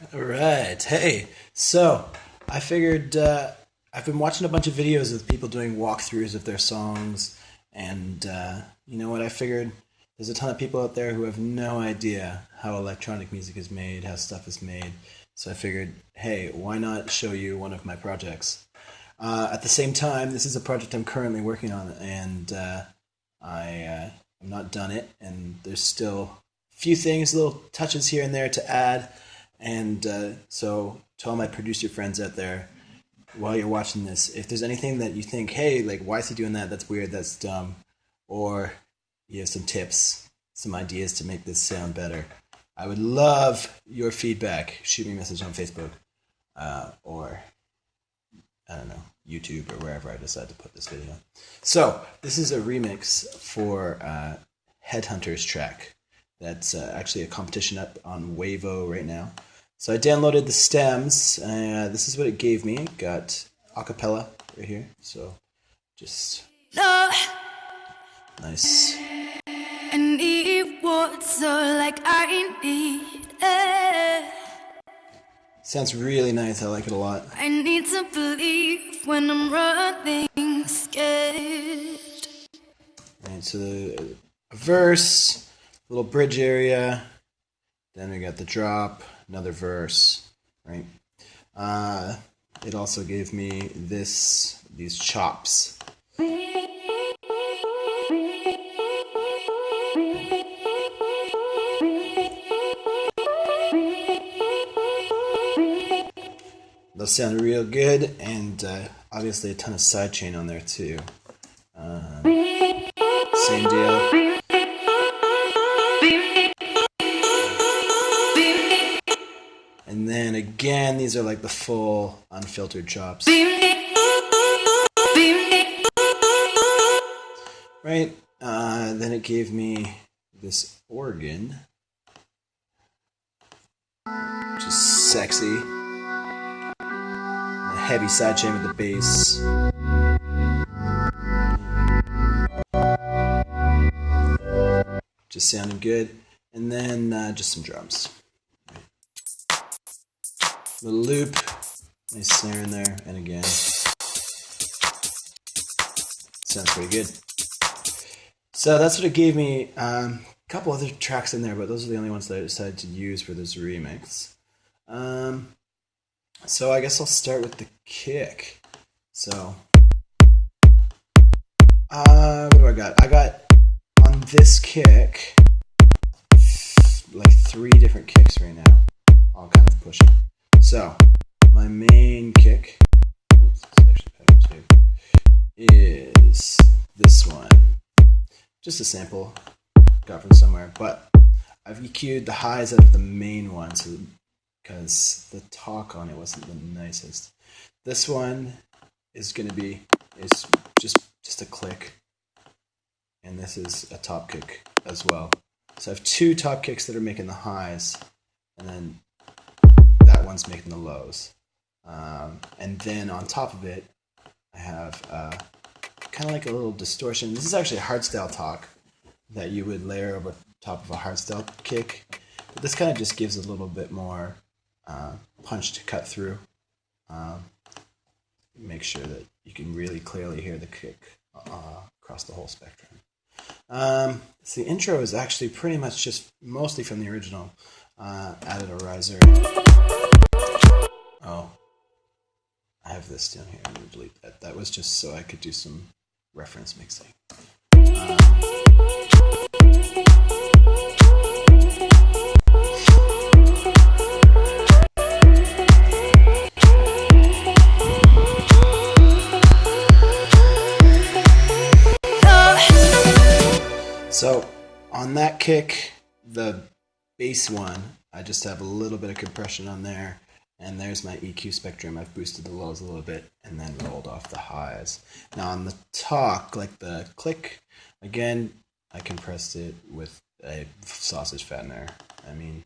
All right. Hey, so I figured I've been watching a bunch of videos of people doing walkthroughs of their songs, and you know what? I figured there's a ton of people out there who have no idea how electronic music is made, how stuff is made. So I figured, hey, why not show you one of my projects? At the same time, this is a project I'm currently working on, and I'm not done it, and there's still a few things, little touches here and there to add. And so, to all my producer friends out there, while you're watching this, if there's anything that you think, hey, like, why is he doing that? That's weird. That's dumb. Or you have some tips, some ideas to make this sound better. I would love your feedback. Shoot me a message on Facebook or I don't know, YouTube or wherever I decide to put this video. So this is a remix for Headhunterz track. That's actually a competition up on Wavo right now. So I downloaded the stems. This is what it gave me. Got acapella right here. So just nice. I need water like I need air. Sounds really nice. I like it a lot. I need to believe when I'm running scared. Right, so a verse, little bridge area. Then we got the drop, another verse, right? It also gave me these chops. Those sound real good, and obviously a ton of sidechain on there too. Same deal. And then again, these are like the full unfiltered chops. Right? Then it gave me this organ, which is sexy. The heavy sidechain with the bass. Just sounding good. And then just some drums. Little loop, nice snare in there, and again, sounds pretty good. So that's what it gave me. A couple other tracks in there, but those are the only ones that I decided to use for this remix. So I guess I'll start with the kick. So, what do I got? I got on this kick like 3 different kicks right now, all kind of pushing. So, my main kick, oops, it's actually better too, is this one. Just a sample, got from somewhere, but I've EQ'd the highs out of the main one, so because the talk on it wasn't the nicest. This one is going to be just a click, and this is a top kick as well. So I have 2 top kicks that are making the highs, and then that one's making the lows. And then on top of it, I have kind of like a little distortion. This is actually a hardstyle talk that you would layer over top of a hardstyle kick. But this kind of just gives a little bit more punch to cut through. Make sure that you can really clearly hear the kick across the whole spectrum. So the intro is actually pretty much just mostly from the original. Added a riser. Oh, I have this down here. I'm going to delete that. That was just so I could do some reference mixing. So on that kick, the bass one, I just have a little bit of compression on there, and there's my EQ spectrum. I've boosted the lows a little bit and then rolled off the highs. Now on the talk, like the click, again, I compressed it with a sausage fattener. I mean,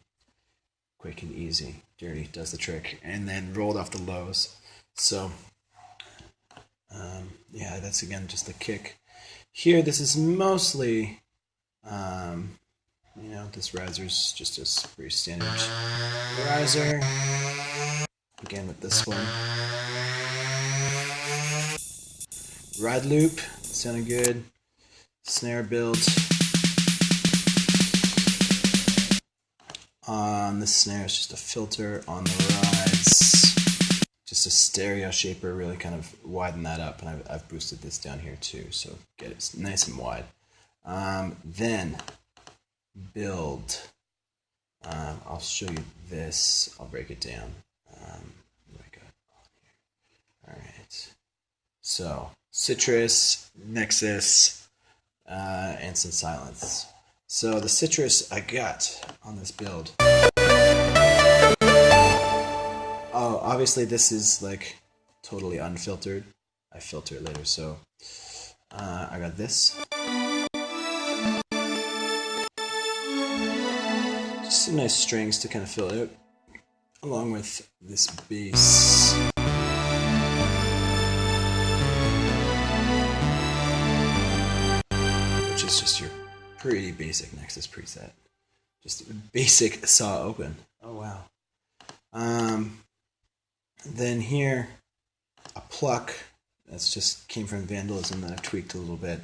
quick and easy, dirty, does the trick, and then rolled off the lows. So yeah, that's again just the kick. Here, this is mostly, this riser's just a pretty standard riser. Again with this one. Ride loop, sounded good. Snare build. On this snare, it's just a filter on the rides. Just a stereo shaper, really kind of widen that up, and I've boosted this down here too, so get it nice and wide. Then build. I'll show you this. I'll break it down. What do I got on here? All right. So citrus, Nexus, and some silence. So the citrus I got on this build. Oh, obviously this is like totally unfiltered. I filter it later, so I got this. Just some nice strings to kind of fill it out, along with this bass. Which is just your pretty basic Nexus preset. Just basic saw open. Oh wow. Then here, a pluck. That's just came from Vandalism that I've tweaked a little bit.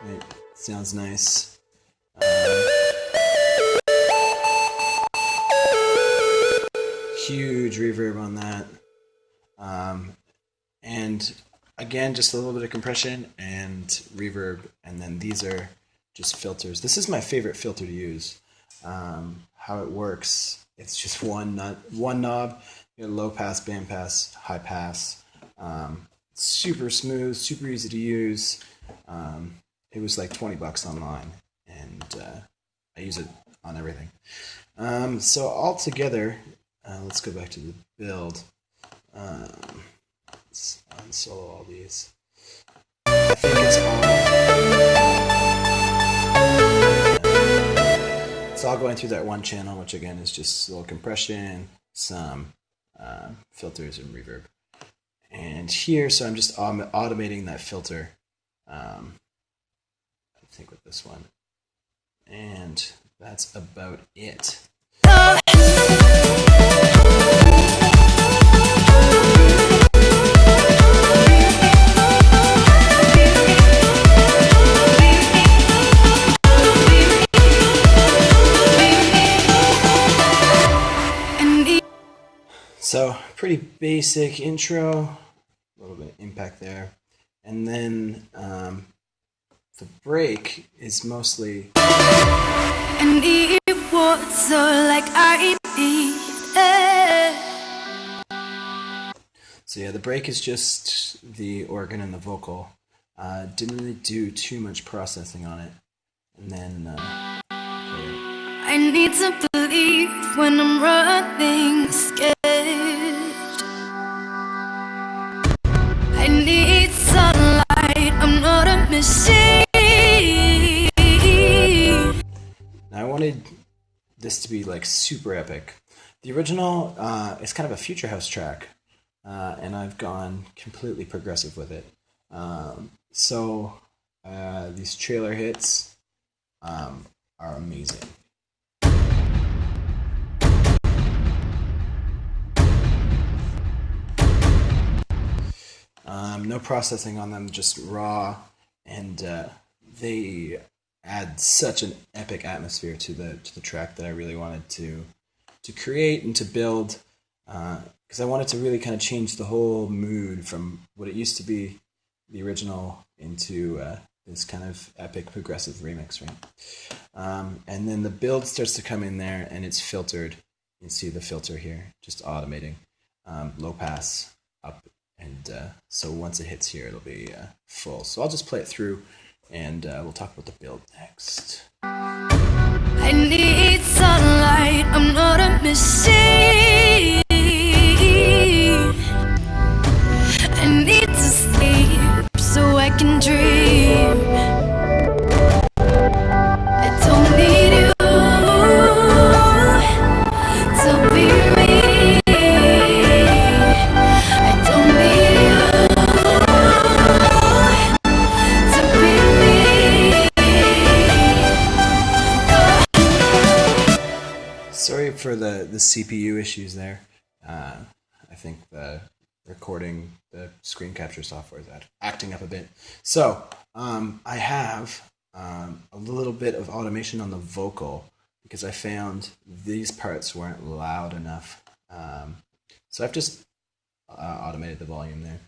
Right, sounds nice. Huge reverb on that. And again, just a little bit of compression and reverb, and then these are just filters. This is my favorite filter to use. How it works, it's just one knob. You got low pass, band pass, high pass. Super smooth, super easy to use. It was like $20 online, and I use it on everything. So all together, let's go back to the build. Let's unsolo all these. I think it's all going through that one channel, which again is just a little compression, some filters and reverb. And here, so I'm just automating that filter. I think with this one. And that's about it. So, pretty basic intro, a little bit of impact there. And then the break is mostly. And it was like I need it. So yeah, the break is just the organ and the vocal. Didn't really do too much processing on it. And then I need to believe when I'm running scared. I need sunlight, I'm not a machine. Now I wanted this to be like super epic. The original is kind of a future house track, and I've gone completely progressive with it. So these trailer hits are amazing. No processing on them, just raw, and they add such an epic atmosphere to the track that I really wanted to create and to build, because I wanted to really kind of change the whole mood from what it used to be, the original, into this kind of epic progressive remix, right? And then the build starts to come in there, and it's filtered. You can see the filter here, just automating, low pass, up. And so once it hits here, it'll be full. So I'll just play it through, and we'll talk about the build next. I need sunlight, I'm not a machine. I need to sleep so I can dream. I don't need you to be me. I don't need you for the CPU issues there. I think the recording, the screen capture software is acting up a bit. So I have a little bit of automation on the vocal because I found these parts weren't loud enough. So I've just automated the volume there.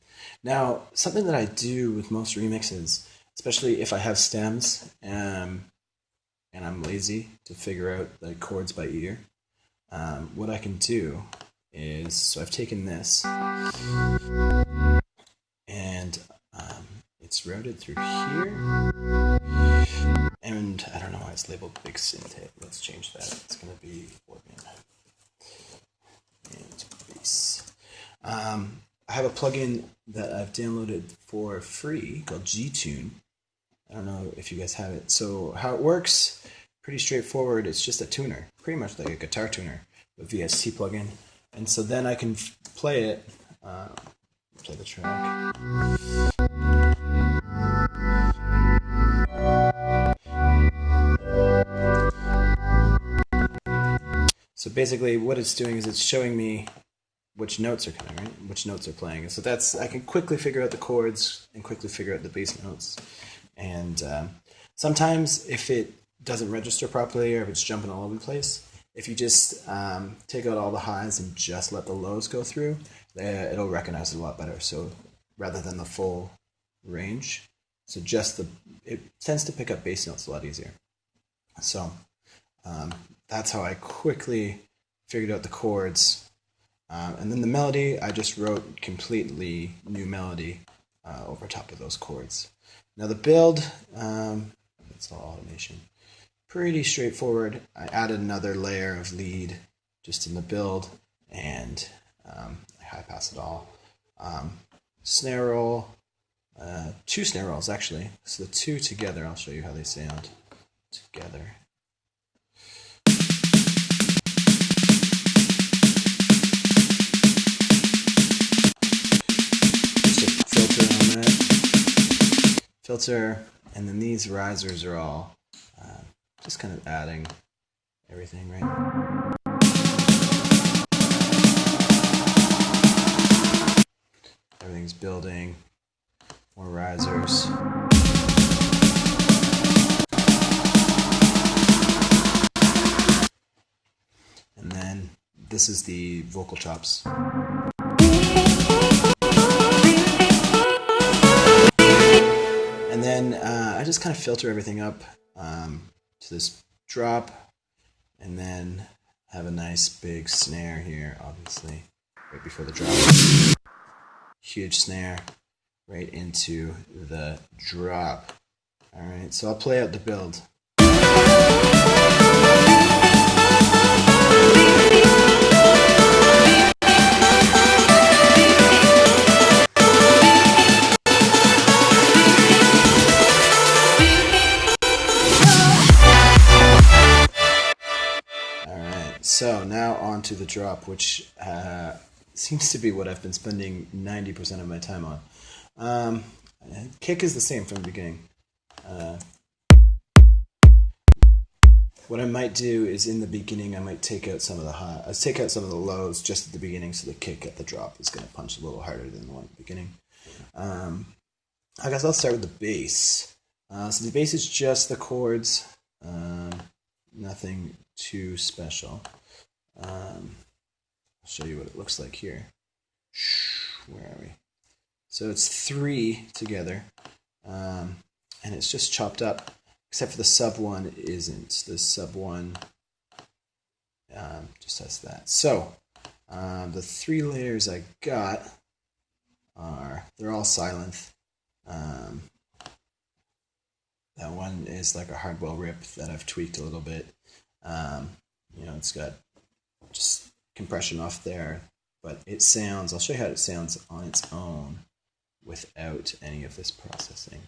Now, something that I do with most remixes, especially if I have stems and I'm lazy to figure out the chords by ear, what I can do is, so I've taken this and it's routed through here, and I don't know why it's labeled big synth hit. Let's change that. It's going to be organ and bass. I have a plugin that I've downloaded for free called G-Tune. I don't know if you guys have it. So how it works, pretty straightforward. It's just a tuner, pretty much like a guitar tuner, a VST plugin. And so then I can play it, play the track. So basically what it's doing is it's showing me which notes are coming, right? Which notes are playing. And so that's, I can quickly figure out the chords and quickly figure out the bass notes. And sometimes if it doesn't register properly or if it's jumping all over the place, if you just take out all the highs and just let the lows go through, it'll recognize it a lot better. So rather than the full range, so just it tends to pick up bass notes a lot easier. So that's how I quickly figured out the chords. And then the melody, I just wrote completely new melody over top of those chords. Now the build, it's all automation. Pretty straightforward. I added another layer of lead just in the build, and I high pass it all. Snare roll, 2 snare rolls actually. So the 2 together, I'll show you how they sound together. Filter, and then these risers are all just kind of adding everything, right? Everything's building, more risers. And then this is the vocal chops. And then I just kind of filter everything up to this drop, and then have a nice big snare here, obviously, right before the drop. Huge snare right into the drop. All right, so I'll play out the build. So now on to the drop, which seems to be what I've been spending 90% of my time on. Kick is the same from the beginning. What I might do is in the beginning I might take out some of the lows just at the beginning, so the kick at the drop is going to punch a little harder than the one at the beginning. I guess I'll start with the bass. So the bass is just the chords, nothing too special. I'll show you what it looks like here. Where are we? So it's 3 together, and it's just chopped up, except for the sub 1 isn't. The sub 1 just has that. So the 3 layers I got they're all silent. That one is like a hardwell rip that I've tweaked a little bit. It's got just compression off there, but it sounds, I'll show you how it sounds on its own without any of this processing.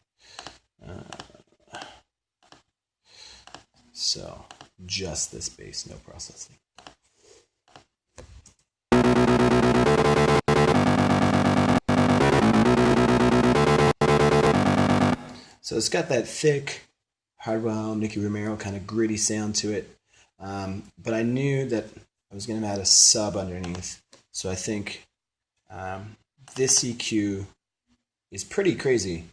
So just this bass, no processing. So it's got that thick Hardwell, Nicky Romero kind of gritty sound to it. But I knew that I was going to add a sub underneath. So I think this EQ is pretty crazy.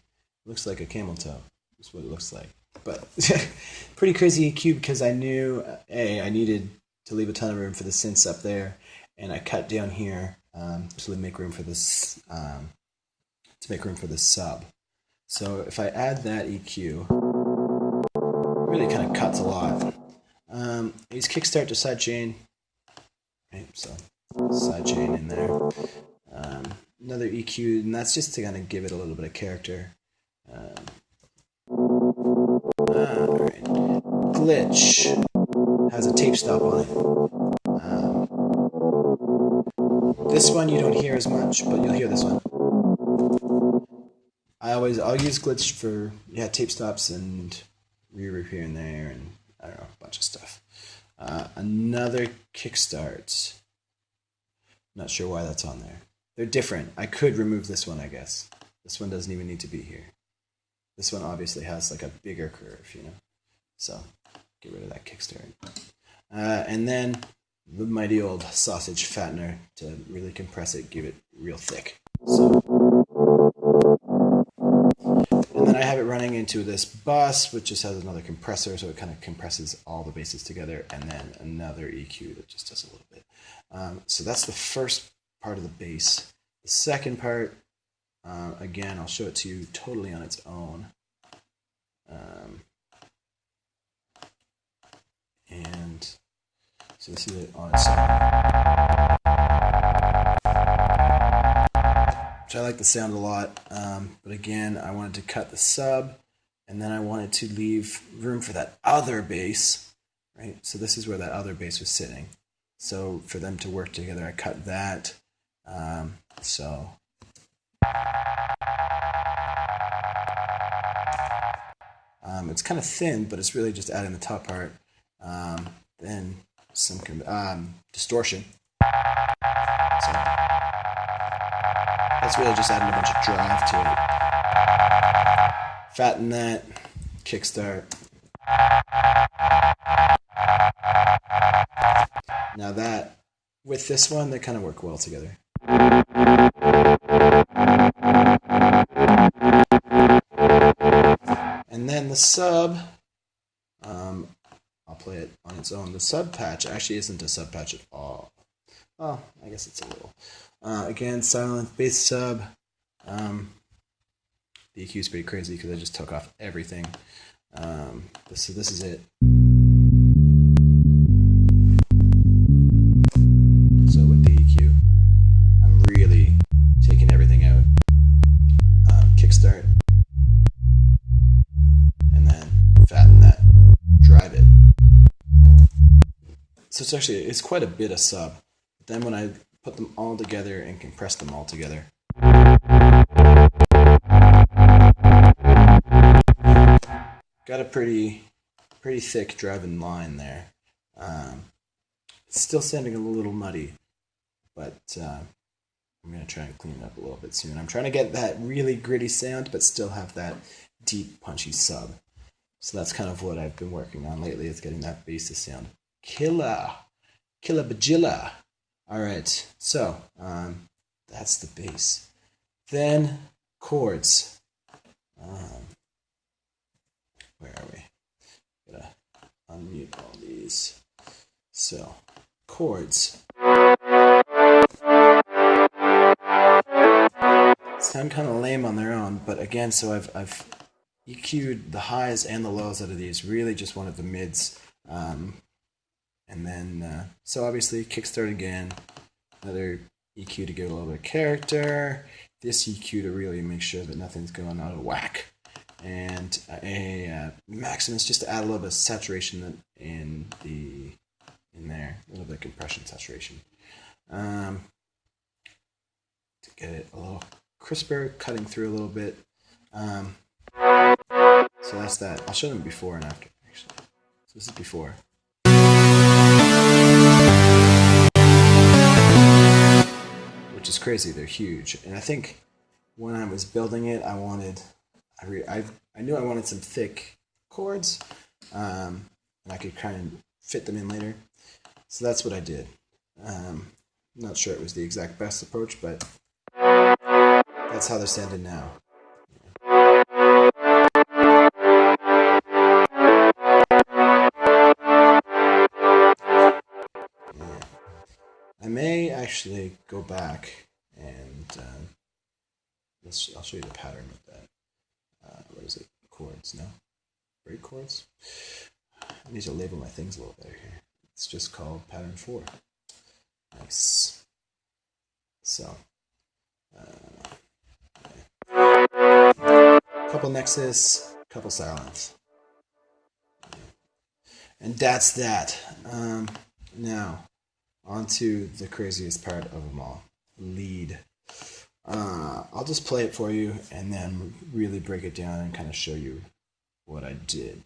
It looks like a camel toe. That's what it looks like. But pretty crazy EQ because I knew, I needed to leave a ton of room for the synths up there, and I cut down here to make room for this sub. So if I add that EQ, it really kind of cuts a lot. I use kickstart to sidechain. Right, so sidechain in there. Another EQ, and that's just to kind of give it a little bit of character. Alright. Glitch has a tape stop on it. This one you don't hear as much, but you'll hear this one. I'll use glitch for tape stops and reverb here and there, and I don't know, a bunch of stuff. Another kickstart. Not sure why that's on there. They're different. I could remove this one, I guess. This one doesn't even need to be here. This one obviously has like a bigger curve, So get rid of that kickstart. And then the mighty old sausage fattener to really compress it, give it real thick. So, and then I have it running into this bus, which just has another compressor, so it kind of compresses all the basses together, and then another EQ that just does a little bit. So that's the first part of the bass. The second part, again, I'll show it to you totally on its own. And so this is it on its own. Which I like the sound a lot. But again, I wanted to cut the sub, and then I wanted to leave room for that other bass, right? So this is where that other bass was sitting. So for them to work together, I cut that. It's kind of thin, but it's really just adding the top part. Then some distortion. So that's really just adding a bunch of drive to it. Fatten that, kickstart. Now that, with this one, they kind of work well together. And then the sub, I'll play it on its own. The sub patch actually isn't a sub patch at all. Well, I guess it's a little. Again, silent bass sub. The EQ is pretty crazy because I just took off everything. So this is it. So with the EQ, I'm really taking everything out. Kickstart. And then fatten that. Drive it. So it's quite a bit of sub. But then when I put them all together and compress them all together, got a pretty thick driving line there. It's still sounding a little muddy, but I'm going to try and clean it up a little bit soon. I'm trying to get that really gritty sound, but still have that deep, punchy sub. So that's kind of what I've been working on lately, is getting that bass to sound killer bajilla. All right, so that's the bass. Then chords. Where are we? Gotta unmute all these. So, chords. Sound kind of lame on their own, but again, so I've EQ'd the highs and the lows out of these. Really just wanted the mids. And then, so obviously, kickstart again. Another EQ to give a little bit of character. This EQ to really make sure that nothing's going out of whack. And a Maximus just to add a little bit of saturation in there. A little bit of compression saturation. To get it a little crisper, cutting through a little bit. So that's that. I'll show them before and after, actually. So this is before. Which is crazy. They're huge. And I think when I was building it, I knew I wanted some thick chords, and I could kind of fit them in later. So that's what I did. Not sure it was the exact best approach, but that's how they're sounding now. Yeah. I may actually go back and I'll show you the pattern with that. What is it? Chords? No? Break chords? I need to label my things a little better here. It's just called pattern 4. Nice. So, couple nexus, couple silence. And that's that. Now, on to the craziest part of them all, lead. I'll just play it for you and then really break it down and kind of show you what I did.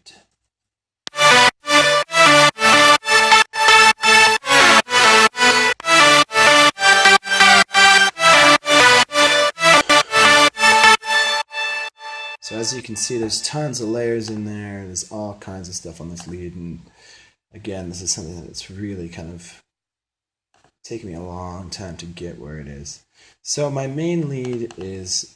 So as you can see, there's tons of layers in there. There's all kinds of stuff on this lead, and again, this is something that's really kind of taken me a long time to get where it is. So my main lead is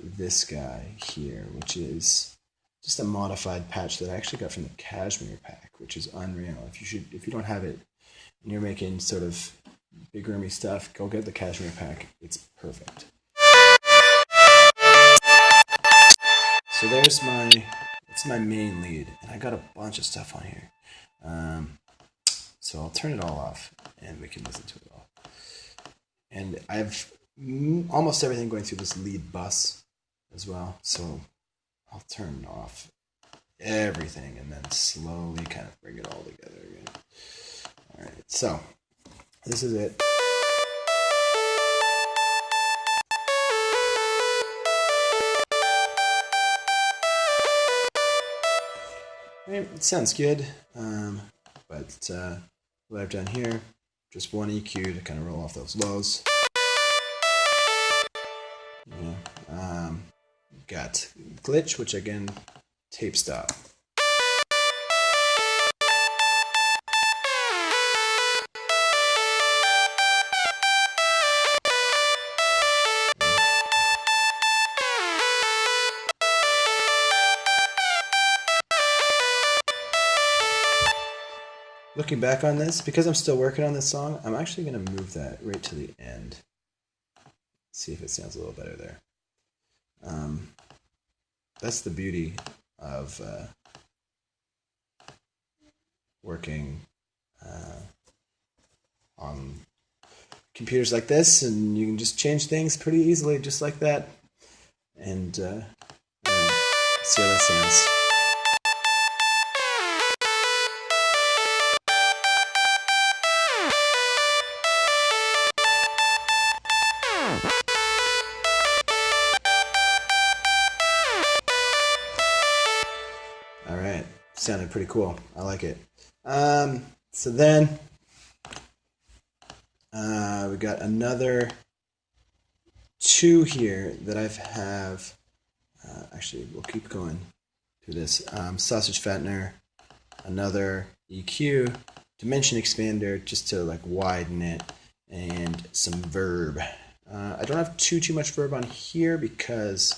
this guy here, which is just a modified patch that I actually got from the Cashmere pack, which is unreal. If you don't have it and you're making sort of big roomy stuff, go get the Cashmere pack. It's perfect. So that's my main lead, and I got a bunch of stuff on here. So I'll turn it all off, and we can listen to it all. And I have almost everything going through this lead bus as well, so I'll turn off everything and then slowly kind of bring it all together again. All right, so this is it. It sounds good, but what I've done here, just one EQ to kind of roll off those lows. Yeah. Got glitch, which again, tape stop. Looking back on this, because I'm still working on this song, I'm actually going to move that right to the end. See if it sounds a little better there. That's the beauty of working on computers like this, and you can just change things pretty easily, just like that. And see how that sounds. Alright, sounded pretty cool. I like it. So then we got another 2 here that I have. Actually, we'll keep going through this. Sausage Fattener, another EQ, dimension expander just to like widen it, and some verb. I don't have too much verb on here because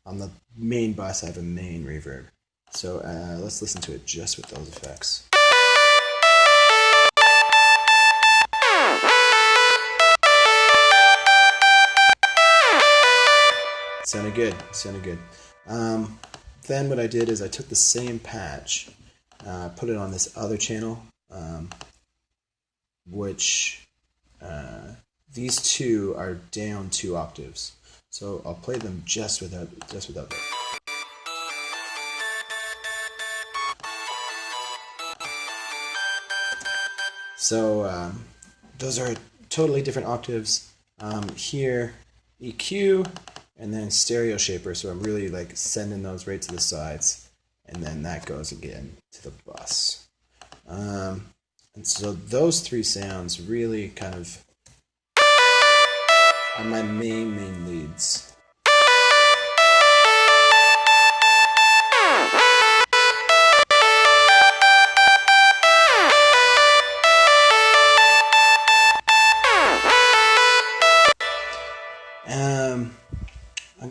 on the main bus I have a main reverb. So let's listen to it just with those effects. Sounded good, sounded good. Then what I did is I took the same patch, put it on this other channel, which these 2 are down 2 octaves. So I'll play them just without that. So those are totally different octaves. Here, EQ, and then stereo shaper. So I'm really like sending those right to the sides, and then that goes again to the bus. And so those 3 sounds really kind of are my main leads.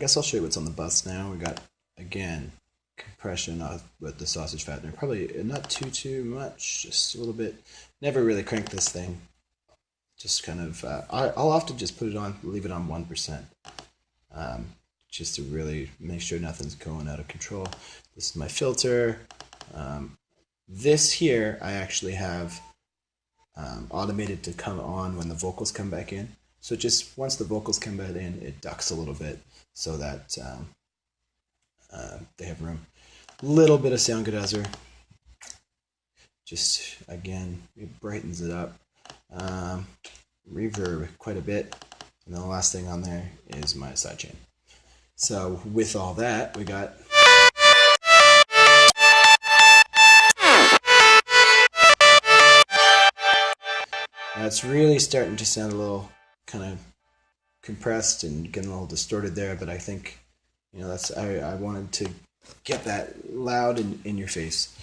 guess I'll show you what's on the bus now. We got, again, compression with the sausage fattener. Probably not too much, just a little bit. Never really crank this thing. Just kind of, I'll often just put it on, leave it on 1%. Just to really make sure nothing's going out of control. This is my filter. This here I actually have automated to come on when the vocals come back in. So just once the vocals come back in, it ducks a little bit so that they have room. Little bit of sound goodazzer. Just, again, it brightens it up. Reverb quite a bit. And then the last thing on there is my sidechain. So with all that, we got... Now it's really starting to sound a little kind of compressed and getting a little distorted there, but I think, you know, that's I wanted to get that loud and in your face.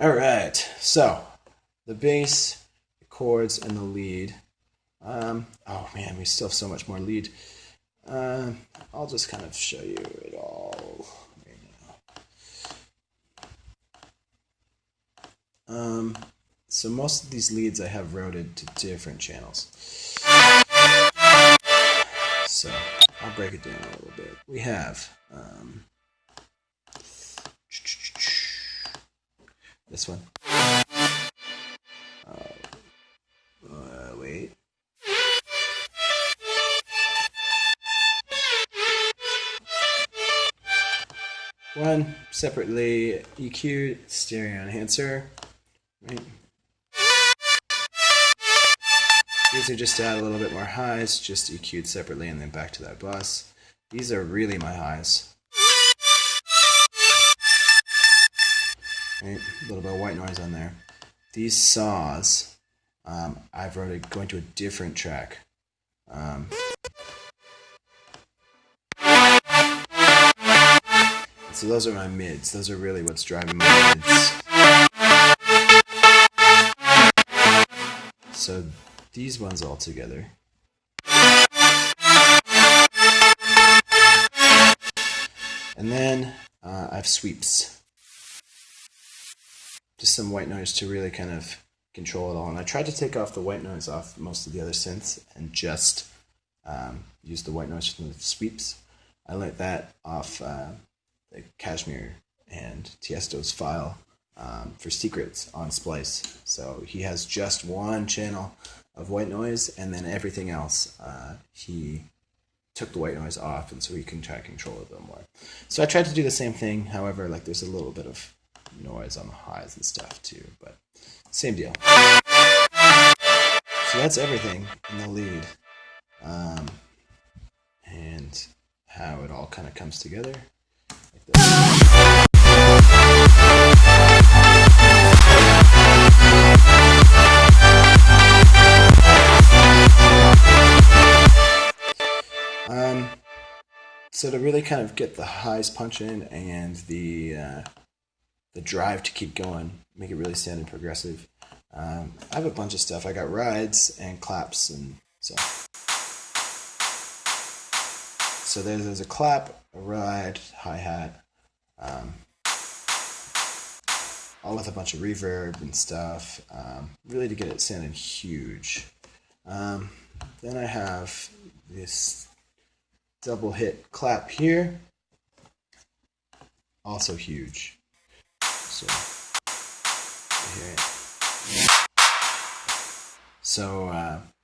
All right, so the bass, the chords, and the lead. Oh man, we still have so much more lead. I'll just kind of show you it all right now. So most of these leads I have routed to different channels. So I'll break it down a little bit. We have this one. Wait. One separately EQ stereo enhancer. Right. These are just to add a little bit more highs, just EQ'd separately and then back to that bus. These are really my highs. Right. A little bit of white noise on there. These saws, I've already going to a different track. So those are my mids. Those are really what's driving my mids. So these ones all together. And then I have sweeps. Just some white noise to really kind of control it all. And I tried to take off the white noise off most of the other synths and just use the white noise from the sweeps. I learned that off the Kashmir and Tiesto's file for Secrets on Splice. So he has just one channel of white noise, and then everything else he took the white noise off, and so he can try to control it a bit more. So I tried to do the same thing. However, like there's a little bit of noise on the highs and stuff too, but same deal. So that's everything in the lead, and how it all kind of comes together. Like this. So to really kind of get the highs punching and the drive to keep going, make it really sound progressive, I have a bunch of stuff. I got rides and claps, and so there's a clap, a ride, hi-hat, all with a bunch of reverb and stuff, really to get it sounding huge. Then I have this double hit clap here, also huge. So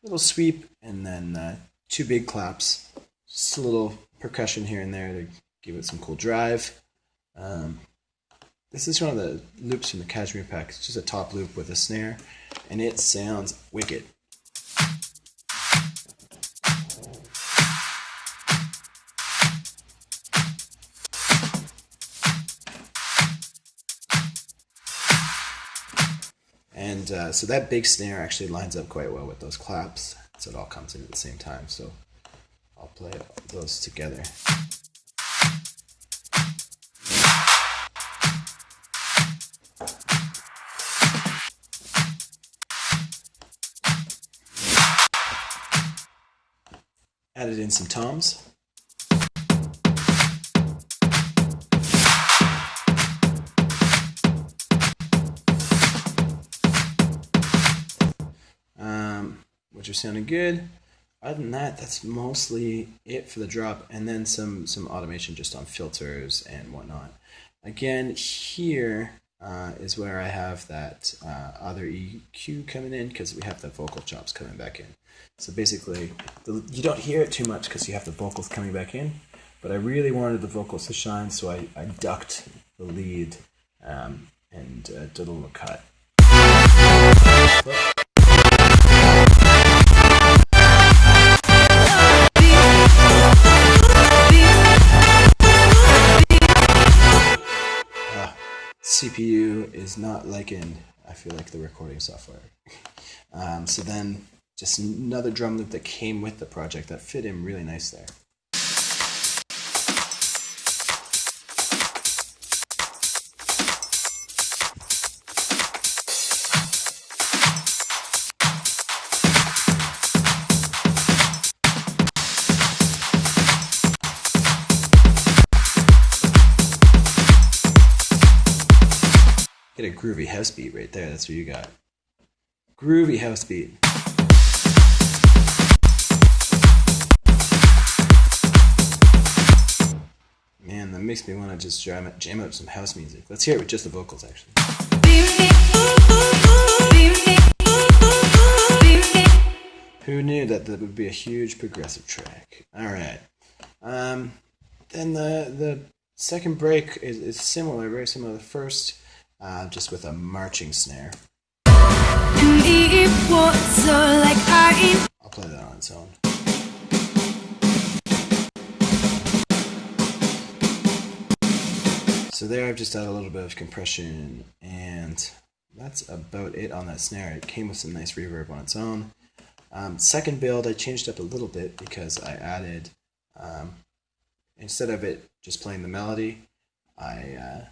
little sweep, and then two big claps, just a little percussion here and there to give it some cool drive. This is one of the loops from the Kashmir pack. It's just a top loop with a snare, and it sounds wicked. And so that big snare actually lines up quite well with those claps, so it all comes in at the same time. So I'll play those together. Added in some toms. which are sounding good. Other than that, that's mostly it for the drop, and then some automation just on filters and whatnot. Again, here is where I have that other EQ coming in because we have the vocal chops coming back in. So basically, you don't hear it too much because you have the vocals coming back in, but I really wanted the vocals to shine, so I ducked the lead and did a little cut. CPU is not liking, I feel like, the recording software. So then just another drum loop that came with the project that fit in really nice there. Get a groovy house beat right there. That's what you got. Groovy house beat. Man, that makes me want to just jam out some house music. Let's hear it with just the vocals, actually. Who knew that would be a huge progressive track? All right. Then the second break is similar, very similar to the first. Just with a marching snare. I'll play that on its own. So there I've just added a little bit of compression, and that's about it on that snare. It came with some nice reverb on its own. Second build I changed up a little bit because I added, instead of it just playing the melody, I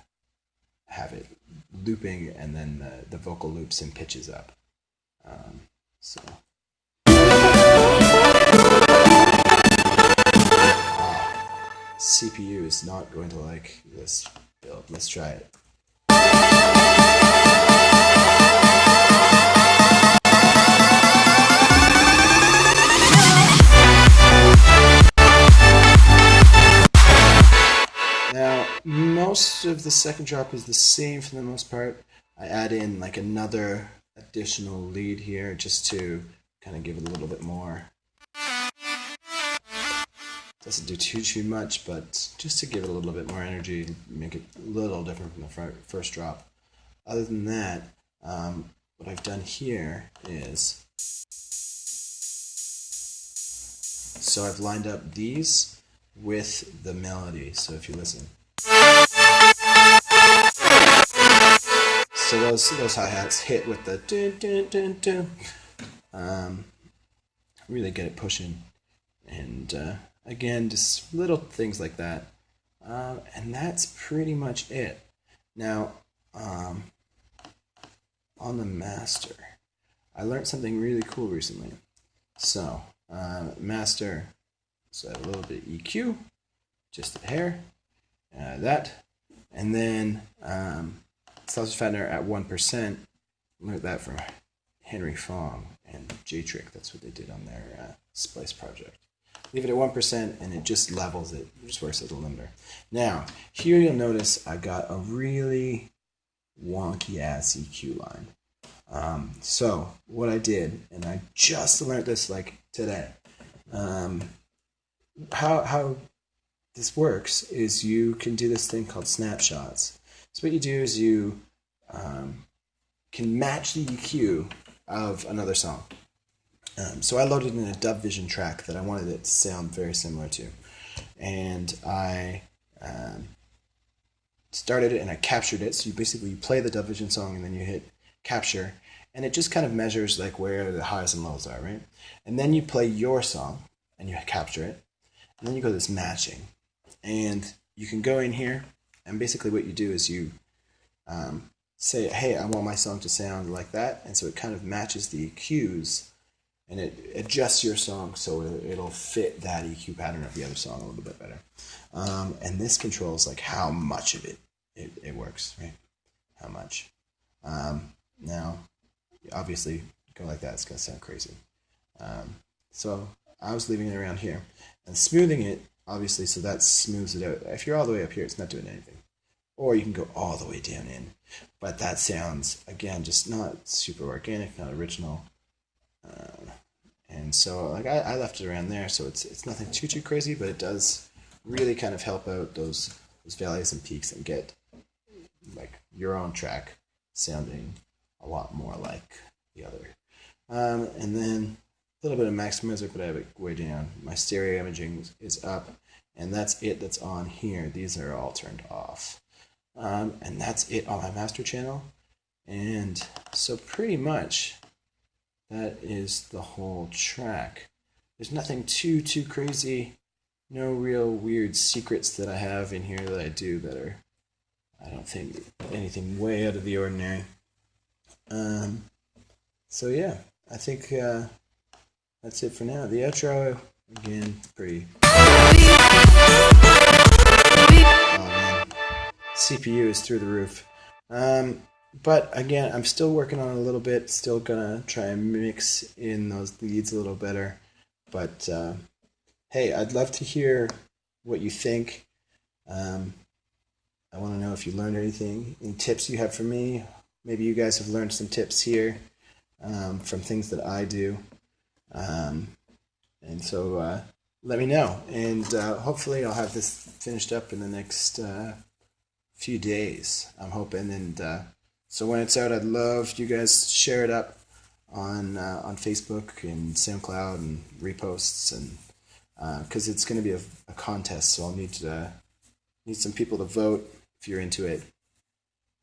have it looping and then the vocal loops and pitches up. So CPU is not going to like this build. Let's try it. Now, most of the second drop is the same for the most part. I add in like another additional lead here just to kind of give it a little bit more. Doesn't do too much, but just to give it a little bit more energy, make it a little different from the first drop. Other than that, what I've done here is, so I've lined up these with the melody. So if you listen, so those hi-hats hit with the dun, dun, dun, dun. Really get it pushing, and again, just little things like that, and that's pretty much it. Now, on the master, I learned something really cool recently. So, master, so a little bit of EQ, just a hair, that, and then sausage fattener at 1%. Learned that from Henry Fong and J-Trick. That's what they did on their Splice project. Leave it at 1% and it just levels it. It just works as a limiter. Now, here you'll notice I got a really wonky ass EQ line. So what I did, and I just learned this like today, how this works is you can do this thing called snapshots. So what you do is you can match the EQ of another song. So I loaded in a Dub Vision track that I wanted it to sound very similar to, and I started it and I captured it. So you basically play the Dub Vision song and then you hit capture, and it just kind of measures like where the highs and lows are, right? And then you play your song and you capture it, and then you go to this matching, and you can go in here, and basically what you do is you say, hey, I want my song to sound like that, and so it kind of matches the EQs. And it adjusts your song so it'll fit that EQ pattern of the other song a little bit better. And this controls like how much of it works, right? How much. Now, obviously, go like that, it's going to sound crazy. So I was leaving it around here and smoothing it, obviously, so that smooths it out. If you're all the way up here, it's not doing anything. Or you can go all the way down in. But that sounds, again, just not super organic, not original. And so like I left it around there, so it's nothing too crazy, but it does really kind of help out those valleys and peaks and get like your own track sounding a lot more like the other. And then a little bit of maximizer, but I have it way down. My stereo imaging is up, and that's it that's on here. These are all turned off. And that's it on my master channel. And so pretty much that is the whole track. There's nothing too crazy. No real weird secrets that I have in here that I do that are, I don't think, anything way out of the ordinary. So yeah, I think that's it for now. The outro, again, pretty... Oh man, CPU is through the roof. But again, I'm still working on it a little bit. Still gonna try and mix in those leads a little better. But hey, I'd love to hear what you think. I want to know if you learned anything, any tips you have for me. Maybe you guys have learned some tips here from things that I do. And so let me know. And hopefully I'll have this finished up in the next few days, I'm hoping. And so when it's out, I'd love you guys to share it up on Facebook and SoundCloud and reposts, and because it's going to be a contest, so I'll need some people to vote if you're into it.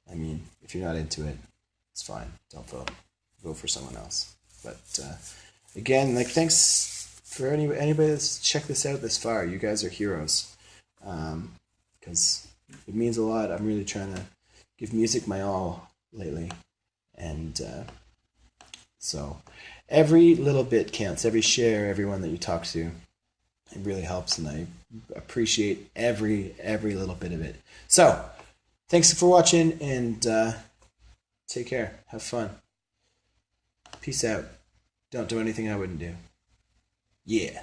I mean, if you're not into it, it's fine. Don't vote. Vote for someone else. But again, like, thanks for anybody that's checked this out this far. You guys are heroes, because it means a lot. I'm really trying to give music my all lately, and so every little bit counts. Every share, everyone that you talk to, it really helps, and I appreciate every little bit of it. So thanks for watching, and take care. Have fun. Peace out. Don't do anything I wouldn't do. Yeah.